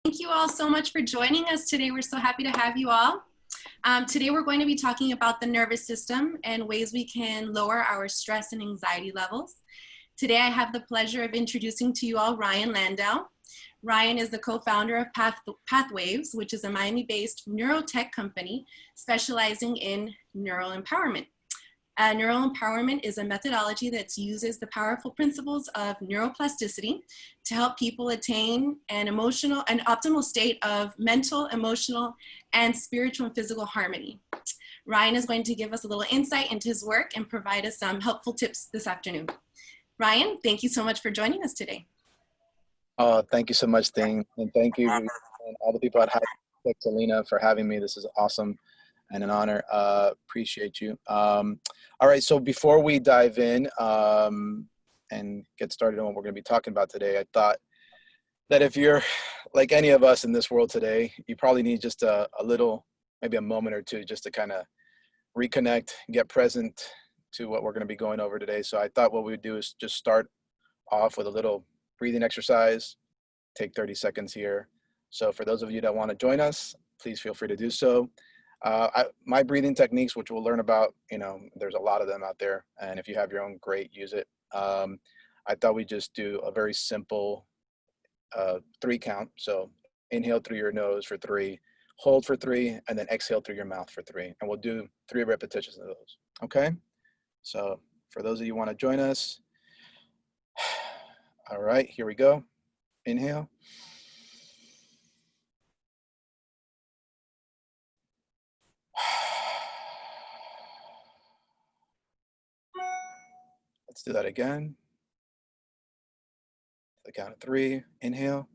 Thank you all so much for joining us today. We're so happy to have you all. Today we're going to be talking about the nervous system and ways we can lower our stress and anxiety levels. Today I have the pleasure of introducing to you all Ryan Landau. Ryan is the co-founder of Pathwaves, which is a Miami-based neurotech company specializing in neural empowerment. Neural empowerment is a methodology that uses the powerful principles of neuroplasticity to help people attain an optimal state of mental, emotional, and spiritual and physical harmony. Ryan is going to give us a little insight into his work and provide us some helpful tips this afternoon. Ryan, thank you so much for joining us today. Thank you so much, Thing, and thank you and all the people at HITEC, Selena, for having me. This is awesome and an honor. Appreciate you. All right, so before we dive in and get started on what we're going to be talking about today, I thought that if you're like any of us in this world today, you probably need just a little, maybe a moment or two, just to kind of reconnect, get present to what we're going to be going over today. So I thought what we would do is just start off with a little breathing exercise, take 30 seconds here. So for those of you that want to join us, please feel free to do so. My breathing techniques, which we'll learn about, there's a lot of them out there. And if you have your own, great, use it. I thought we'd just do a very simple 3 count. So inhale through your nose for 3, hold for 3, and then exhale through your mouth for 3. And we'll do 3 repetitions of those. Okay. So for those of you who want to join us, all right, here we go. Inhale. Let's do that again. The count of 3, inhale.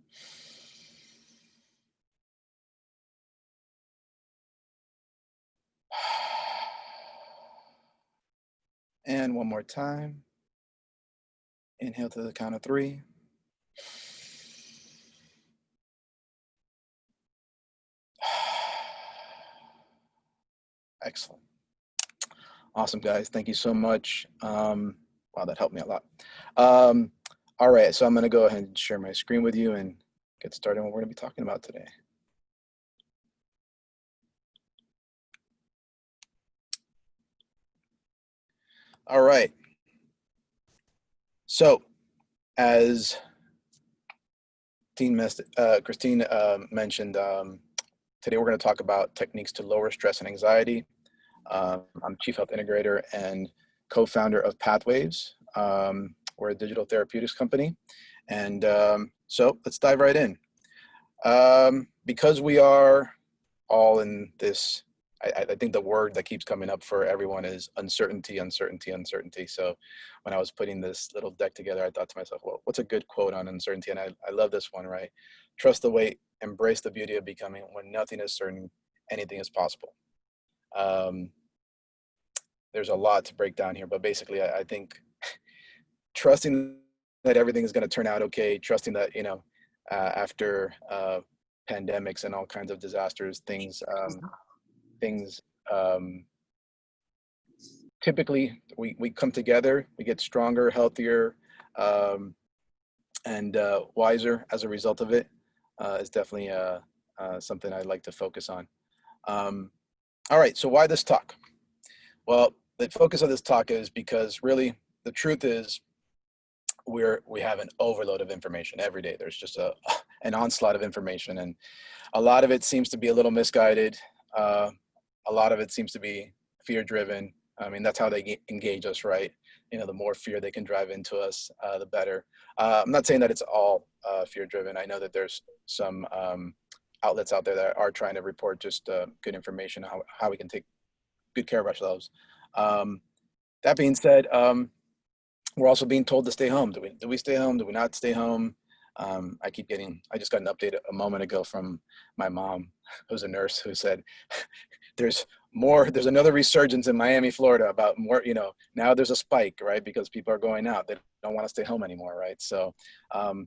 And one more time. Inhale to the count of 3. Excellent. Awesome, guys. Thank you so much. Wow, that helped me a lot. All right, so I'm going to go ahead and share my screen with you and get started on what we're going to be talking about today. All right. So, as Christine mentioned, today we're going to talk about techniques to lower stress and anxiety. I'm Chief Health Integrator and co-founder of Pathwaves. We're a digital therapeutics company. And so let's dive right in. Because we are all in this, I think the word that keeps coming up for everyone is uncertainty, uncertainty, uncertainty. So when I was putting this little deck together, I thought to myself, well, what's a good quote on uncertainty? And I love this one, right? Trust the wait, embrace the beauty of becoming. When nothing is certain, anything is possible. There's a lot to break down here, but basically I think trusting that everything is going to turn out okay, trusting that, after pandemics and all kinds of disasters, things typically we come together, we get stronger, healthier, and wiser as a result of it. Is definitely something I'd like to focus on. All right, so why this talk? Well, the focus of this talk is because really the truth is we have an overload of information every day. There's just an onslaught of information, and a lot of it seems to be a little misguided. A lot of it seems to be fear-driven. I mean, that's how they engage us, right? The more fear they can drive into us, the better. I'm not saying that it's all fear-driven. I know that there's some outlets out there that are trying to report just good information, how we can take good care of ourselves. That being said, we're also being told to stay home. Do we stay home? Do we not stay home? I just got an update a moment ago from my mom, who's a nurse, who said, there's another resurgence in Miami, Florida about more, now there's a spike, right? Because people are going out. They don't want to stay home anymore, right? So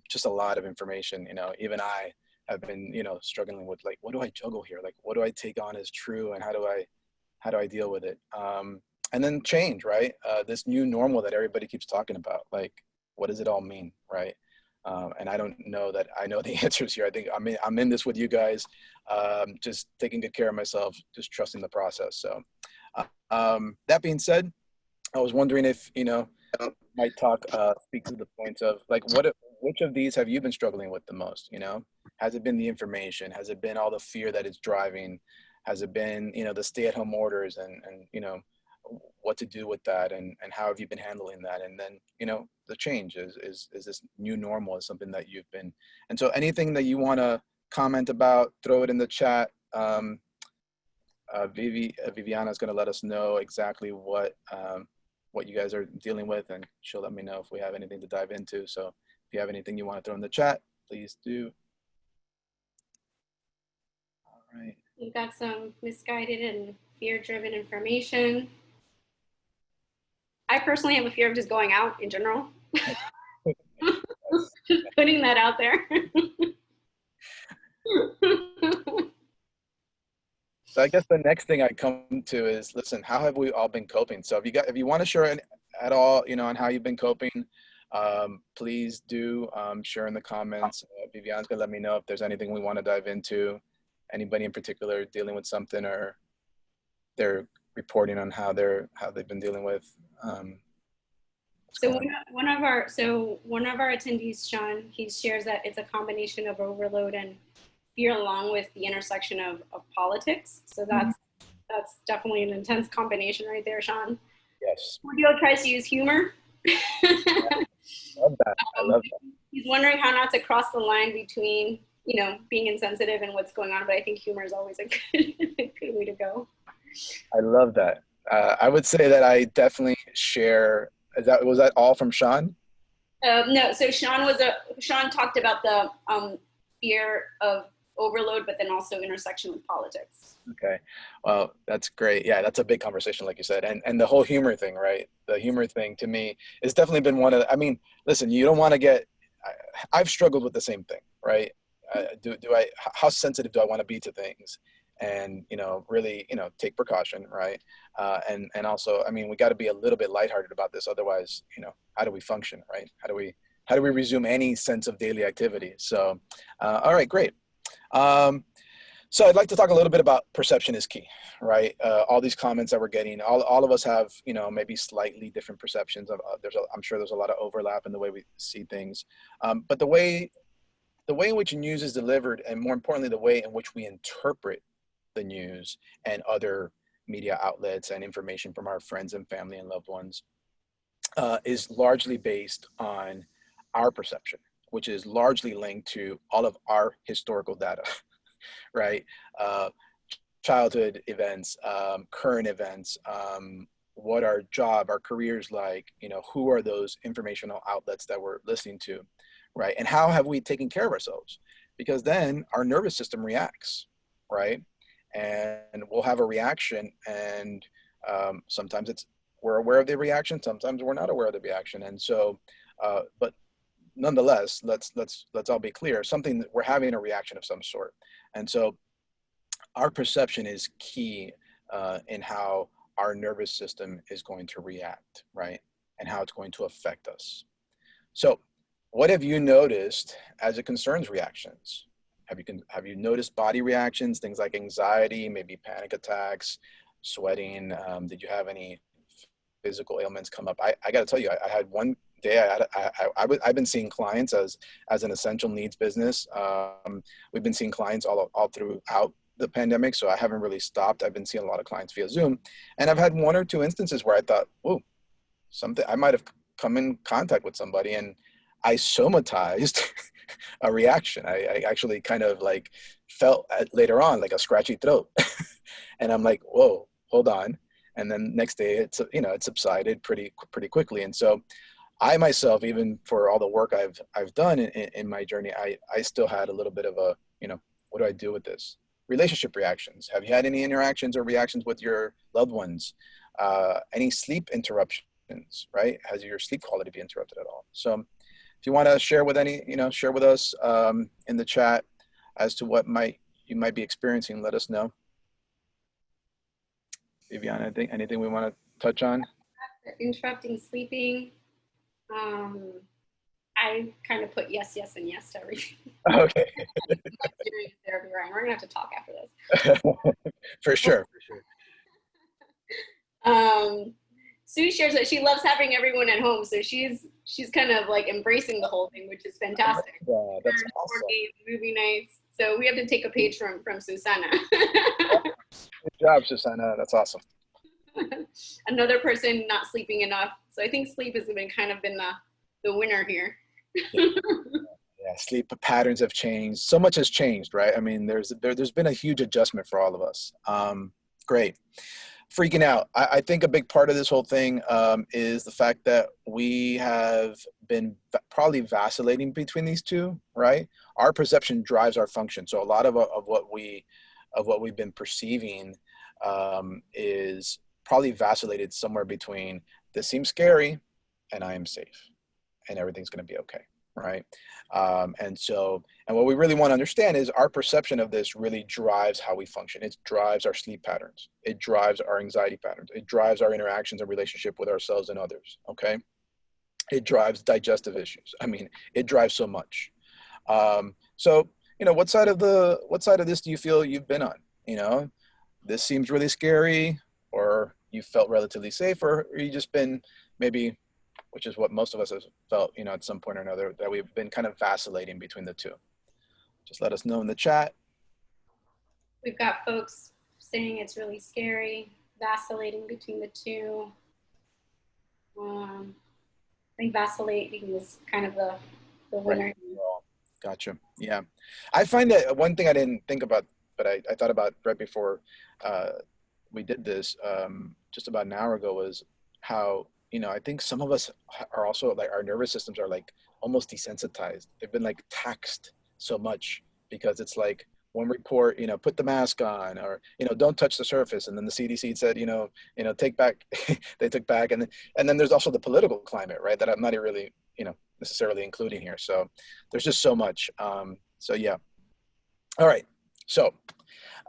just a lot of information, even I have been, struggling with like, what do I juggle here? Like, what do I take on as true, and how do I deal with it? And then change, right? This new normal that everybody keeps talking about, like, what does it all mean, right? And I don't know that I know the answers here. I think I'm in this with you guys, just taking good care of myself, just trusting the process. So that being said, I was wondering if, might talk, speak to the points of like, which of these have you been struggling with the most? Has it been the information? Has it been all the fear that it's driving? Has it been, the stay-at-home orders and what to do with that, and how have you been handling that? And then, the change is this new normal is something that you've been, and so anything that you want to comment about, throw it in the chat. Viviana is going to let us know exactly what you guys are dealing with, and she'll let me know if we have anything to dive into. So if you have anything you want to throw in the chat, please do. All right. You've got some misguided and fear-driven information. I personally have a fear of just going out in general. Just putting that out there. So I guess the next thing I come to is, listen, how have we all been coping? So if you want to share at all, on how you've been coping, please do share in the comments. Vivian's gonna let me know if there's anything we want to dive into. Anybody in particular dealing with something, or they're reporting on how they've been dealing with. So one of our attendees, Sean, he shares that it's a combination of overload and fear, along with the intersection of politics. So that's definitely an intense combination right there, Sean. Yes. Julio tries to use humor. Love that. I love that. He's wondering how not to cross the line between, being insensitive and what's going on, but I think humor is always a good way to go. I love that. I would say that I definitely share. Was that all from Sean? No. So Sean talked about the fear of overload, but then also intersection with politics. Okay. Well, that's great. Yeah, that's a big conversation, like you said. And the whole humor thing, right? The humor thing to me has definitely been one of listen, you don't want to get, I've struggled with the same thing, right? How sensitive do I want to be to things? And, really, take precaution, right? And also, we got to be a little bit lighthearted about this. Otherwise, how do we function, right? How do we resume any sense of daily activity? So, all right, great. So I'd like to talk a little bit about perception is key, right? All these comments that we're getting, all of us have, maybe slightly different perceptions of, I'm sure there's a lot of overlap in the way we see things. But the way in which news is delivered, and more importantly, the way in which we interpret the news and other media outlets and information from our friends and family and loved ones, is largely based on our perception, which is largely linked to all of our historical data. Right? Childhood events, current events, what our job, our careers like, who are those informational outlets that we're listening to, right? And how have we taken care of ourselves? Because then our nervous system reacts, right? And we'll have a reaction, and sometimes we're aware of the reaction, sometimes we're not aware of the reaction. And so, but nonetheless, let's all be clear, something that we're having a reaction of some sort. And so our perception is key in how our nervous system is going to react, right? And how it's going to affect us. So what have you noticed as it concerns reactions? Have you noticed body reactions, things like anxiety, maybe panic attacks, sweating? Did you have any physical ailments come up? I got to tell you, I had one day, I've been seeing clients as an essential needs business. We've been seeing clients all throughout the pandemic, so I haven't really stopped. I've been seeing a lot of clients via Zoom, and I've had one or two instances where I thought, whoa, I might have come in contact with somebody, and I somatized a reaction. I actually kind of like felt later on like a scratchy throat, and I'm like, whoa, hold on. And then next day, it subsided pretty quickly. And so I myself, even for all the work I've done in my journey, I still had a little bit of a, what do I do with this? Relationship reactions. Have you had any interactions or reactions with your loved ones? Any sleep interruptions, right? Has your sleep quality been interrupted at all? So if you want to share with share with us in the chat as to what you might be experiencing, let us know. Viviana, anything we want to touch on? Interrupting sleeping. I kind of put yes, yes, and yes to everything. Okay. Serious therapy, Ryan. We're gonna have to talk after this. For sure. Sue shares that she loves having everyone at home, so she's kind of like embracing the whole thing, which is fantastic. Yeah, that's awesome. Games, movie nights. So we have to take a page from Susanna. Good job, Susanna. That's awesome. Another person not sleeping enough. So I think sleep has been the winner here. Yeah, sleep patterns have changed. So much has changed, right? I mean, there's been a huge adjustment for all of us. Great. Freaking out. I think a big part of this whole thing is the fact that we have been probably vacillating between these two, right? Our perception drives our function. So a lot of what we've been perceiving is probably vacillated somewhere between this seems scary and I am safe and everything's going to be okay, right? And what we really want to understand is our perception of this really drives how we function. It drives our sleep patterns. It drives our anxiety patterns. It drives our interactions and relationship with ourselves and others, okay? It drives digestive issues. I mean, it drives so much. So, what side of this do you feel you've been on? This seems really scary, or you felt relatively safe, or you just been maybe, which is what most of us have felt, at some point or another, that we've been kind of vacillating between the two. Just let us know in the chat. We've got folks saying it's really scary, vacillating between the two. I think vacillating is kind of the winner. Right. Gotcha. Yeah. I find that one thing I didn't think about, but I thought about right before we did this just about an hour ago, was how, I think some of us are also like, our nervous systems are like almost desensitized. They've been like taxed so much because it's like one report, put the mask on, or, don't touch the surface. And then the CDC said, take back, they took back. And then there's also the political climate, right? That I'm not really, necessarily including here. So there's just so much. So yeah. All right. So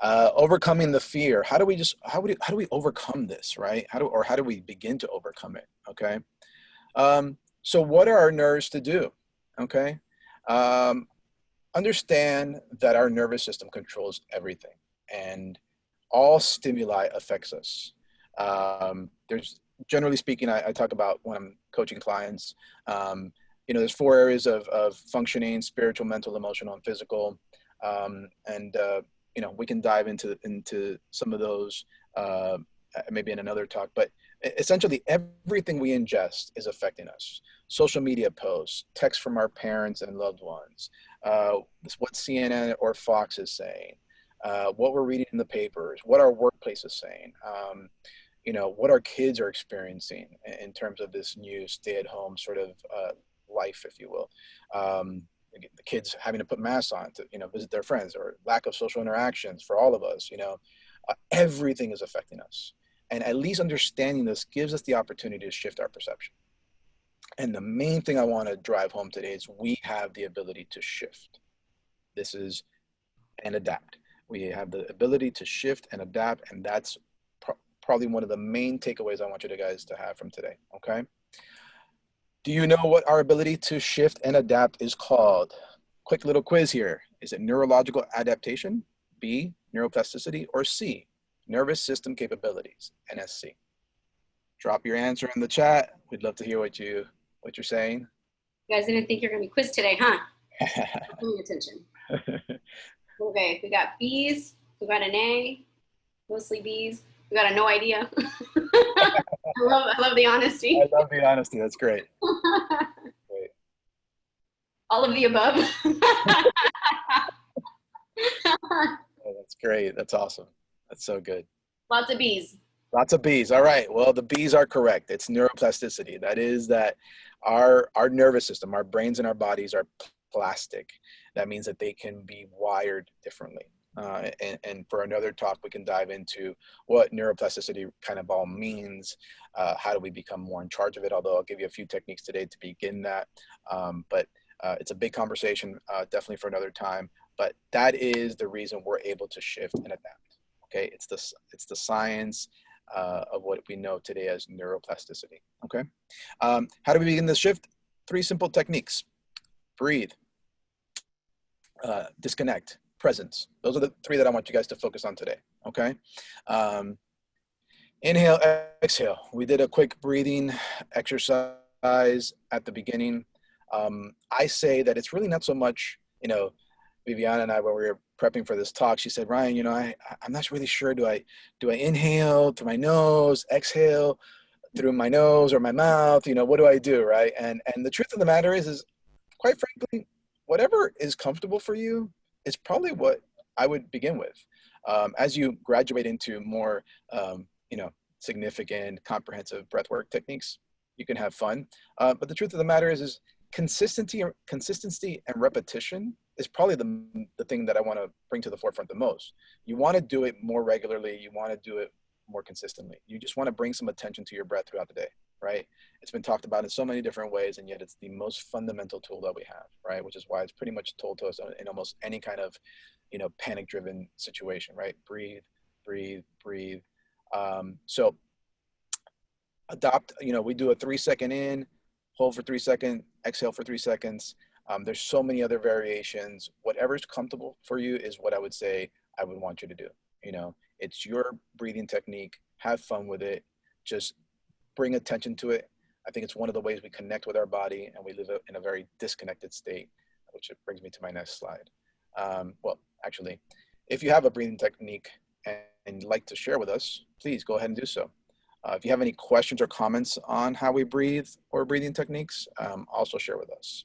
overcoming the fear. How do we overcome this, right? How do we begin to overcome it? Okay. So what are our nerves to do? Okay. Understand that our nervous system controls everything, and all stimuli affects us. There's, generally speaking, I talk about when I'm coaching clients, there's 4 areas of functioning: spiritual, mental, emotional, and physical. We can dive into some of those maybe in another talk, but essentially everything we ingest is affecting us. Social media posts, texts from our parents and loved ones, what CNN or Fox is saying, what we're reading in the papers, what our workplace is saying, what our kids are experiencing in terms of this new stay-at-home sort of life, if you will. The kids having to put masks on to, visit their friends, or lack of social interactions for all of us, everything is affecting us. And at least understanding this gives us the opportunity to shift our perception. And the main thing I want to drive home today is we have the ability to shift. And adapt. We have the ability to shift and adapt, and that's probably one of the main takeaways I want you guys to have from today, okay? Do you know what our ability to shift and adapt is called? Quick little quiz here. Is it neurological adaptation, B, neuroplasticity, or C, nervous system capabilities, NSC? Drop your answer in the chat. We'd love to hear what you're saying. You guys didn't think you're going to be quizzed today, huh? Paying attention. Okay, we got B's, we got an A, mostly B's. We got a no idea. I love the honesty. I love the honesty. That's great. Great. All of the above. Oh, that's great. That's awesome. That's so good. Lots of B's. Lots of B's. All right. Well, the B's are correct. It's neuroplasticity. That is that our nervous system, our brains and our bodies are plastic. That means that they can be wired differently. And for another talk, we can dive into what neuroplasticity kind of all means. How do we become more in charge of it? Although I'll give you a few techniques today to begin that. But it's a big conversation, definitely for another time. But that is the reason we're able to shift and adapt. Okay, it's the science of what we know today as neuroplasticity. Okay, how do we begin this shift? 3 simple techniques. breathe, disconnect, presence. Those are the three that I want you guys to focus on today, okay? Inhale, exhale. We did a quick breathing exercise at the beginning. I say that it's really not so much, Viviana and I, when we were prepping for this talk, she said, Ryan, I'm not really sure, do I inhale through my nose, exhale through my nose or my mouth, what do I do, right? And the truth of the matter is quite frankly, whatever is comfortable for you is probably what I would begin with. As you graduate into more, significant, comprehensive breathwork techniques, you can have fun. But the truth of the matter is consistency and repetition is probably the thing that I want to bring to the forefront the most. You want to do it more regularly. You want to do it more consistently. You just want to bring some attention to your breath throughout the day, right? It's been talked about in so many different ways, and yet it's the most fundamental tool that we have, right? Which is why it's pretty much told to us in almost any kind of, panic-driven situation, right? Breathe, breathe, breathe. So adopt, we do a 3-second in, hold for 3 seconds, exhale for 3 seconds. There's so many other variations. Whatever's comfortable for you is what I would say I would want you to do. It's your breathing technique. Have fun with it. Just bring attention to it. I think it's one of the ways we connect with our body, and we live in a very disconnected state, which brings me to my next slide. Well, actually, if you have a breathing technique and like to share with us, please go ahead and do so. If you have any questions or comments on how we breathe or breathing techniques, also share with us.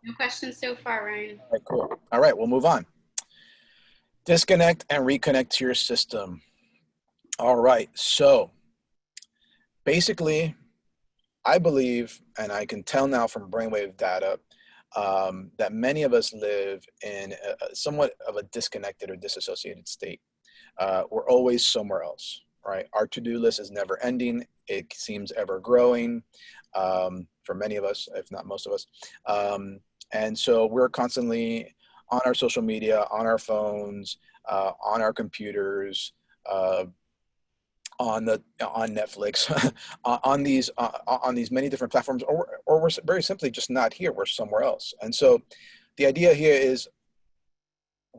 No questions so far, Ryan. All right, cool. All right, we'll move on. Disconnect and reconnect to your system. All right, so basically, I believe, and I can tell now from brainwave data, that many of us live in somewhat of a disconnected or disassociated state. We're always somewhere else, right? Our to-do list is never ending. It seems ever growing for many of us, if not most of us. And so we're constantly on our social media, on our phones, on our computers, on Netflix, on these many different platforms, or we're very simply just not here. We're somewhere else. And so the idea here is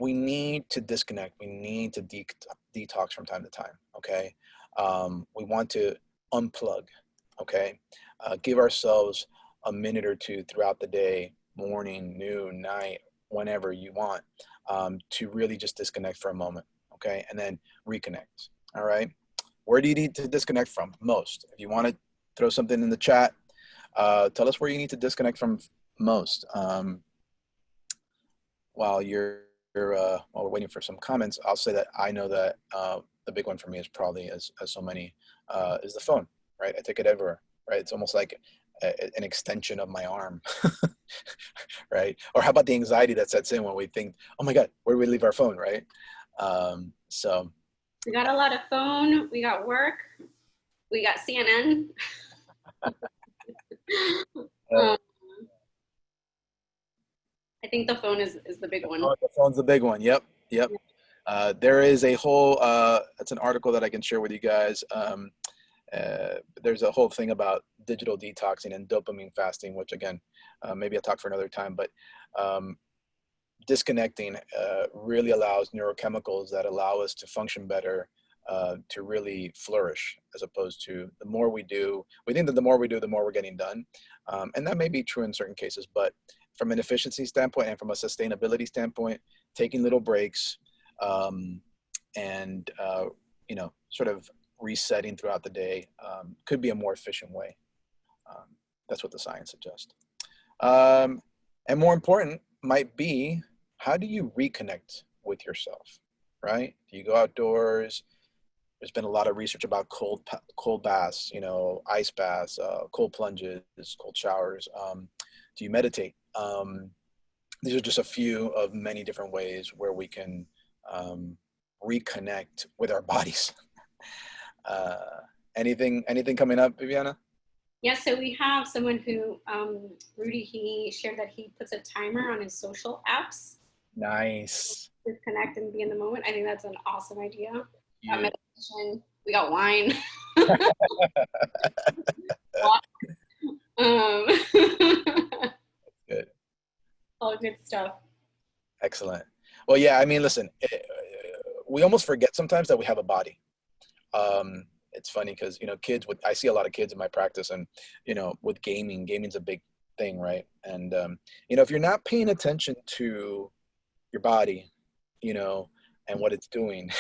we need to disconnect. We need to detox from time to time. Okay. We want to unplug. Okay. Give ourselves a minute or two throughout the day, morning, noon, night, whenever you want, to really just disconnect for a moment. Okay. And then reconnect. All right. Where do you need to disconnect from most? If you want to throw something in the chat, tell us where you need to disconnect from most. While we're waiting for some comments, I'll say that I know that the big one for me is probably, as so many, is the phone, right? I take it everywhere, right? It's almost like an extension of my arm, right? Or how about the anxiety that sets in when we think, oh my God, where do we leave our phone, right? So. We got a lot of phone, we got work, we got CNN. I think the phone is the big one. Oh, the phone's the big one. Yep. There is a whole, it's an article that I can share with you guys. There's a whole thing about digital detoxing and dopamine fasting, which again, maybe I'll talk for another time, but disconnecting really allows neurochemicals that allow us to function better, to really flourish, as opposed to the more we do. We think that the more we do, the more we're getting done. And that may be true in certain cases, but from an efficiency standpoint and from a sustainability standpoint, taking little breaks and, sort of resetting throughout the day could be a more efficient way. That's what the science suggests. And more important might be, how do you reconnect with yourself, right? Do you go outdoors? There's been a lot of research about cold baths, ice baths, cold plunges, cold showers. Do you meditate? These are just a few of many different ways where we can reconnect with our bodies. Anything coming up, Viviana? Yeah, so we have someone who, Rudy, he shared that he puts a timer on his social apps. Nice. Disconnect and be in the moment. I think that's an awesome idea. Yeah. We got wine. um, Good. all good stuff. Excellent. Well, yeah, I mean, listen, we almost forget sometimes that we have a body. It's funny because, you know, I see a lot of kids in my practice, and, you know, with gaming's a big thing, right? And, you know, if you're not paying attention to your body, you know, and what it's doing,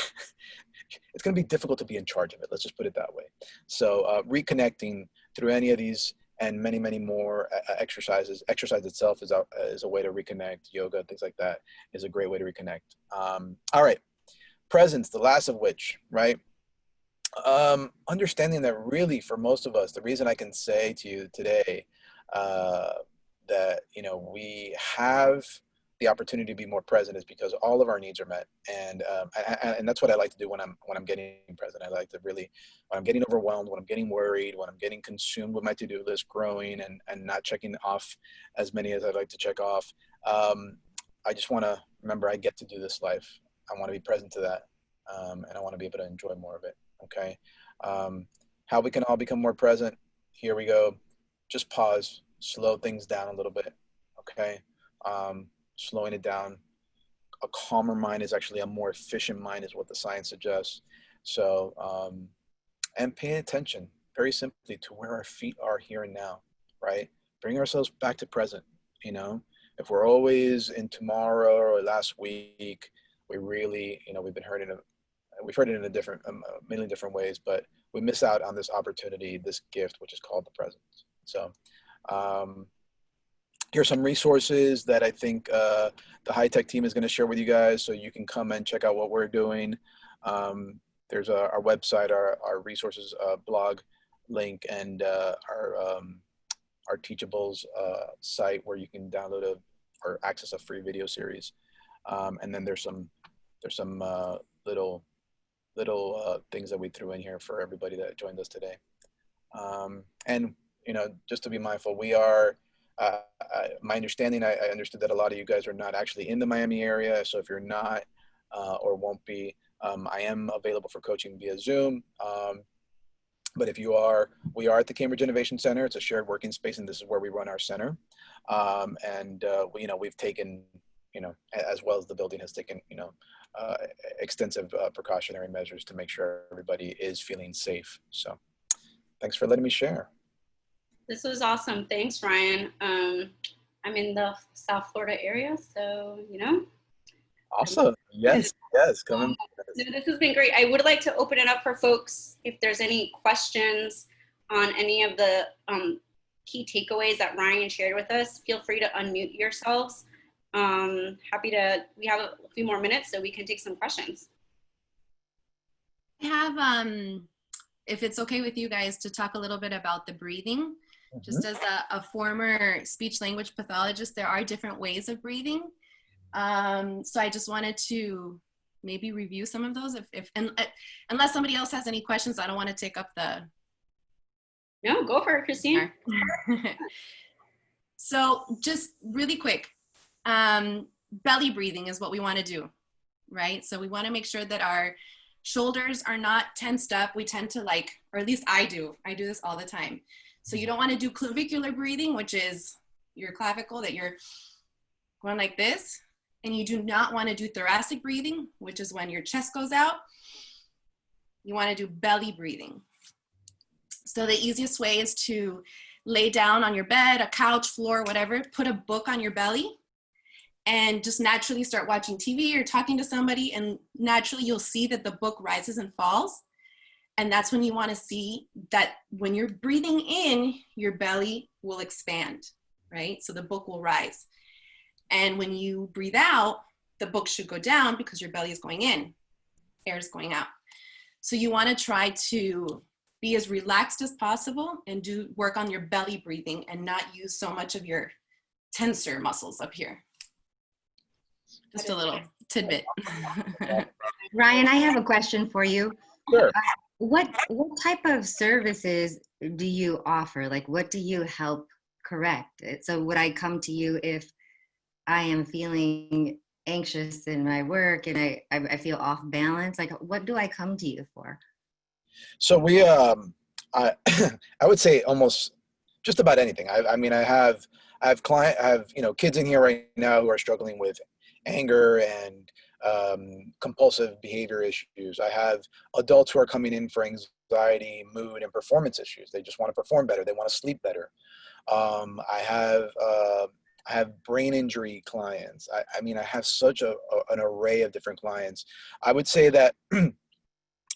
it's going to be difficult to be in charge of it. Let's just put it that way. So reconnecting through any of these and many, many more exercises. Exercise itself is a way to reconnect. Yoga, things like that, is a great way to reconnect. All right. Presence, the last of which, right? Understanding that really for most of us, the reason I can say to you today that, you know, we have the opportunity to be more present is because all of our needs are met. And that's what I like to do when I'm getting present. I like to really, when I'm getting overwhelmed, when I'm getting worried, when I'm getting consumed with my to-do list growing and not checking off as many as I'd like to check off. I just want to remember I get to do this life. I want to be present to that. And I want to be able to enjoy more of it. Okay. How we can all become more present. Here we go. Just pause, slow things down a little bit. Okay. Slowing it down. A calmer mind is actually a more efficient mind, is what the science suggests. So, and paying attention very simply to where our feet are here and now, right? Bring ourselves back to present. You know, if we're always in tomorrow or last week, we really, you know, we've heard it in a million different ways, but we miss out on this opportunity, this gift, which is called the presence. So, here's some resources that I think the HITEC team is going to share with you guys, so you can come and check out what we're doing. There's our website, our resources blog link, and our Teachables site where you can download or access a free video series. And then there's some little things that we threw in here for everybody that joined us today. And, you know, just to be mindful, we are, my understanding, I understood that a lot of you guys are not actually in the Miami area. So if you're not or won't be, I am available for coaching via Zoom. But if you are, we are at the Cambridge Innovation Center. It's a shared working space, and this is where we run our center. We, you know, we've taken, you know, as well as the building has taken, you know, extensive precautionary measures to make sure everybody is feeling safe. So thanks for letting me share. This was awesome. Thanks, Ryan. I'm in the South Florida area, so, you know. Awesome. Yes, come in. No, this has been great. I would like to open it up for folks if there's any questions on any of the key takeaways that Ryan shared with us. Feel free to unmute yourselves. Happy to, we have a few more minutes so we can take some questions. I have, if it's okay with you guys, to talk a little bit about the breathing. Just as a former speech language pathologist, there are different ways of breathing. So I just wanted to maybe review some of those. Unless somebody else has any questions, I don't want to take up the. No, go for it, Christine. So just really quick, belly breathing is what we want to do, right? So we want to make sure that our shoulders are not tensed up. We tend to or at least I do this all the time. So you don't want to do clavicular breathing, which is your clavicle that you're going like this. And you do not want to do thoracic breathing, which is when your chest goes out. You want to do belly breathing. So the easiest way is to lay down on your bed, a couch, floor, whatever, put a book on your belly and just naturally start watching TV or talking to somebody, and naturally you'll see that the book rises and falls. And that's when you want to see that when you're breathing in, your belly will expand, right? So the book will rise. And when you breathe out, the book should go down because your belly is going in, air is going out. So you want to try to be as relaxed as possible and work on your belly breathing and not use so much of your tensor muscles up here. Just a little tidbit. Ryan, I have a question for you. Sure. What type of services do you offer? Like, what do you help correct? So would I come to you if I am feeling anxious in my work and I feel off balance, like what do I come to you for? So I, I would say almost just about anything. I mean, I have, kids in here right now who are struggling with anger and compulsive behavior issues. I have adults who are coming in for anxiety, mood, and performance issues. They just want to perform better. They want to sleep better. I have brain injury clients. I mean, I have such an array of different clients. I would say that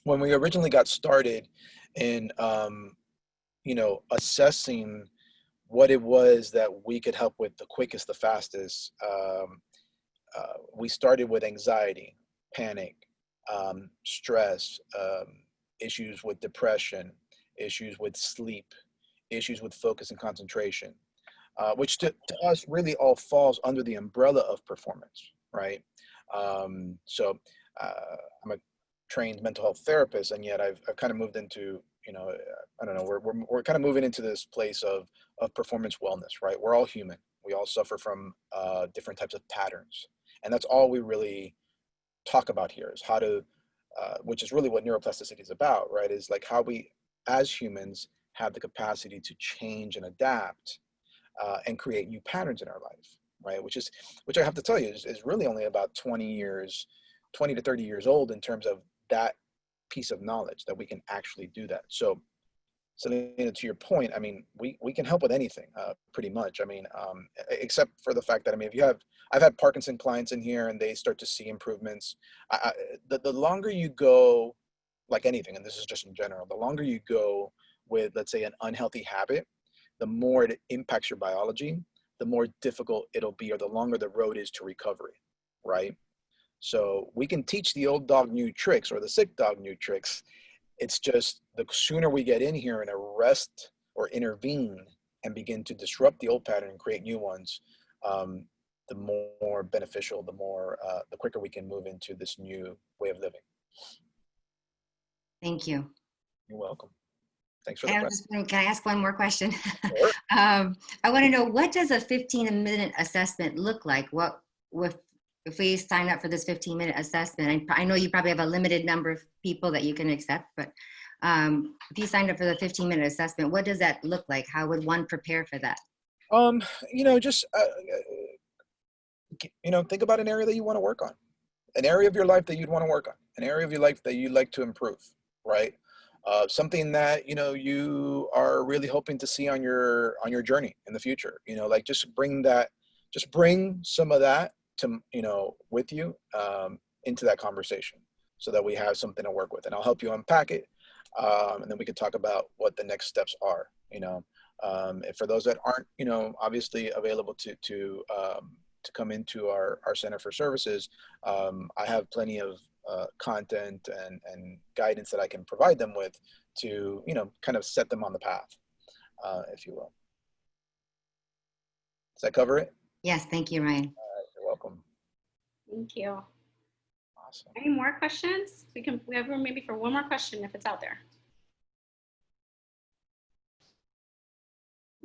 when we originally got started in, assessing what it was that we could help with the quickest, the fastest, we started with anxiety, panic, stress, issues with depression, issues with sleep, issues with focus and concentration, which to us really all falls under the umbrella of performance, right? So I'm a trained mental health therapist, and yet I've kind of moved into, I don't know, we're kind of moving into this place of performance wellness, right? We're all human. We all suffer from different types of patterns, and that's all we really talk about here is how to, which is really what neuroplasticity is about, right? Is like how we, as humans, have the capacity to change and adapt and create new patterns in our life, right? Which I have to tell you is really only about 20 to 30 years old in terms of that piece of knowledge that we can actually do that. So to your point, I mean, we can help with anything, pretty much. I mean, except for the fact that, I mean, I've had Parkinson clients in here and they start to see improvements. The longer you go, like anything, and this is just in general, the longer you go with, let's say, an unhealthy habit, the more it impacts your biology, the more difficult it'll be, or the longer the road is to recovery, right? So we can teach the old dog new tricks or the sick dog new tricks. It's just the sooner we get in here and arrest or intervene and begin to disrupt the old pattern and create new ones, the more beneficial, the quicker we can move into this new way of living. Thank you. You're welcome. Thanks for the question. Can I ask one more question? Sure. I want to know, what does a 15-minute assessment look like? If we sign up for this 15-minute assessment, I know you probably have a limited number of people that you can accept, but if you signed up for the 15-minute assessment, what does that look like? How would one prepare for that? Just, think about an area that you want to work on, an area of your life that you'd want to work on, an area of your life that you'd like to improve, right? Something that, you are really hoping to see on your journey in the future, like just bring some of that to, with you, into that conversation so that we have something to work with, and I'll help you unpack it. And then we can talk about what the next steps are, and for those that aren't, obviously available to come into our Center for Services, I have plenty of content and guidance that I can provide them with to, kind of set them on the path, if you will. Does that cover it? Yes, thank you, Ryan. You're welcome. Thank you. Awesome. Any more questions? We have room maybe for one more question if it's out there.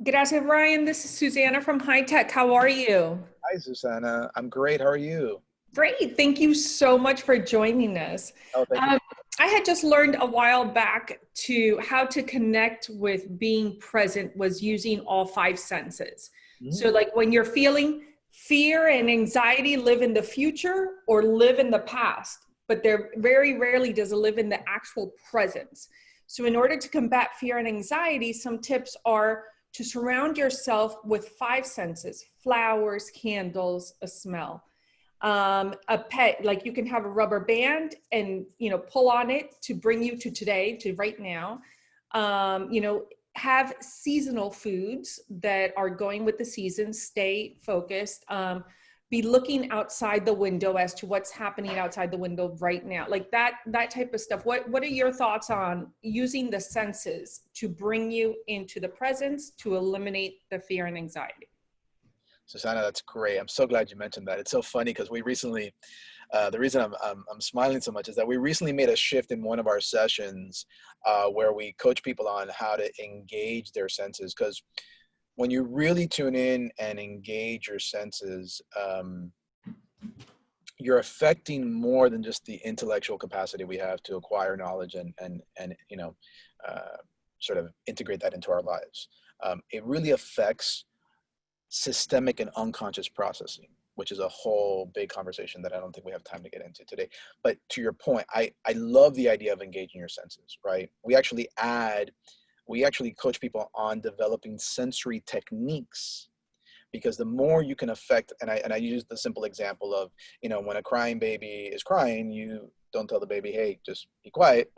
Gracias, Ryan. This is Susanna from HITEC. How are you? Hi, Susanna. I'm great. How are you? Great. Thank you so much for joining us. Oh, thank you. I had just learned a while back how to connect with being present was using all 5 senses. So like when you're feeling fear and anxiety, live in the future or live in the past, but they're very rarely does it live in the actual presence. So in order to combat fear and anxiety, some tips are to surround yourself with 5 senses: flowers, candles, a smell. A pet, like you can have a rubber band and, pull on it to bring you to today, to right now. Have seasonal foods that are going with the seasons, stay focused. Be looking outside the window as to what's happening outside the window right now. Like that type of stuff. What are your thoughts on using the senses to bring you into the presence to eliminate the fear and anxiety? Susanna, that's great. I'm so glad you mentioned that. It's so funny because we recently, the reason I'm smiling so much is that we recently made a shift in one of our sessions where we coach people on how to engage their senses. Because when you really tune in and engage your senses, you're affecting more than just the intellectual capacity we have to acquire knowledge and you know, sort of integrate that into our lives. It really affects systemic and unconscious processing, which is a whole big conversation that I don't think we have time to get into today. But to your point, I love the idea of engaging your senses, right? We actually coach people on developing sensory techniques, because the more you can affect, and I use the simple example of, you know, when a crying baby is crying, you don't tell the baby, hey, just be quiet.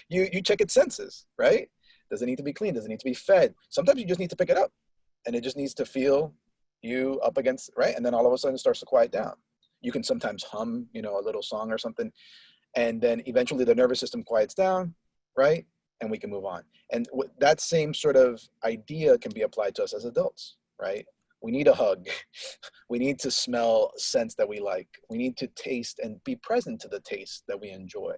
you check its senses, right? Does it need to be clean? Does it need to be fed? Sometimes you just need to pick it up, and it just needs to feel you up against, right? And then all of a sudden it starts to quiet down. You can sometimes hum, you know, a little song or something, and then eventually the nervous system quiets down, right? And we can move on. And that same sort of idea can be applied to us as adults, right? We need a hug. We need to smell scents that we like. We need to taste and be present to the taste that we enjoy.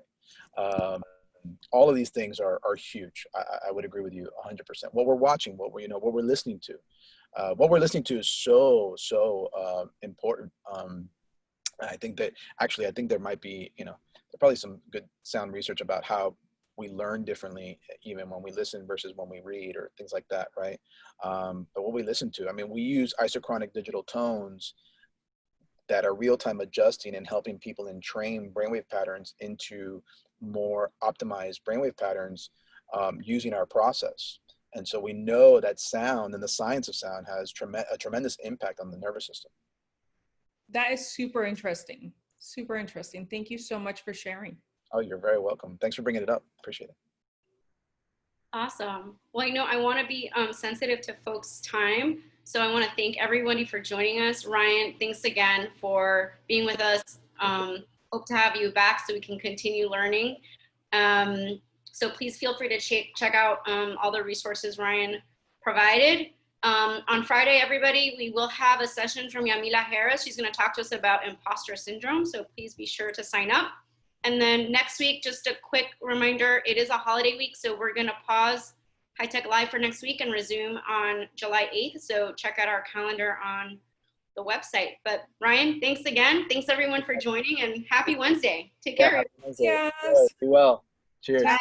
All of these things are huge. I would agree with you 100%. What we're watching, what we're listening to. What we're listening to is so important. I think there might be, you know, there's probably some good sound research about how we learn differently, even when we listen versus when we read, or things like that, right? But what we listen to, I mean, we use isochronic digital tones that are real-time adjusting and helping people entrain brainwave patterns into more optimized brainwave patterns using our process. And so we know that sound and the science of sound has a tremendous impact on the nervous system. That is super interesting. Super interesting. Thank you so much for sharing. Oh, you're very welcome. Thanks for bringing it up. Appreciate it. Awesome. Well, you know, I want to be sensitive to folks' time. So I want to thank everybody for joining us. Ryan, thanks again for being with us. Hope to have you back so we can continue learning. So please feel free to check out all the resources Ryan provided. On Friday, everybody, we will have a session from Yamila Harris. She's going to talk to us about imposter syndrome. So please be sure to sign up. And then next week, just a quick reminder, it is a holiday week, so we're gonna pause HITEC Live for next week and resume on July 8th. So check out our calendar on the website. But Ryan, thanks again. Thanks everyone for joining, and happy Wednesday. Take care. Yes. Be well. Cheers. Bye.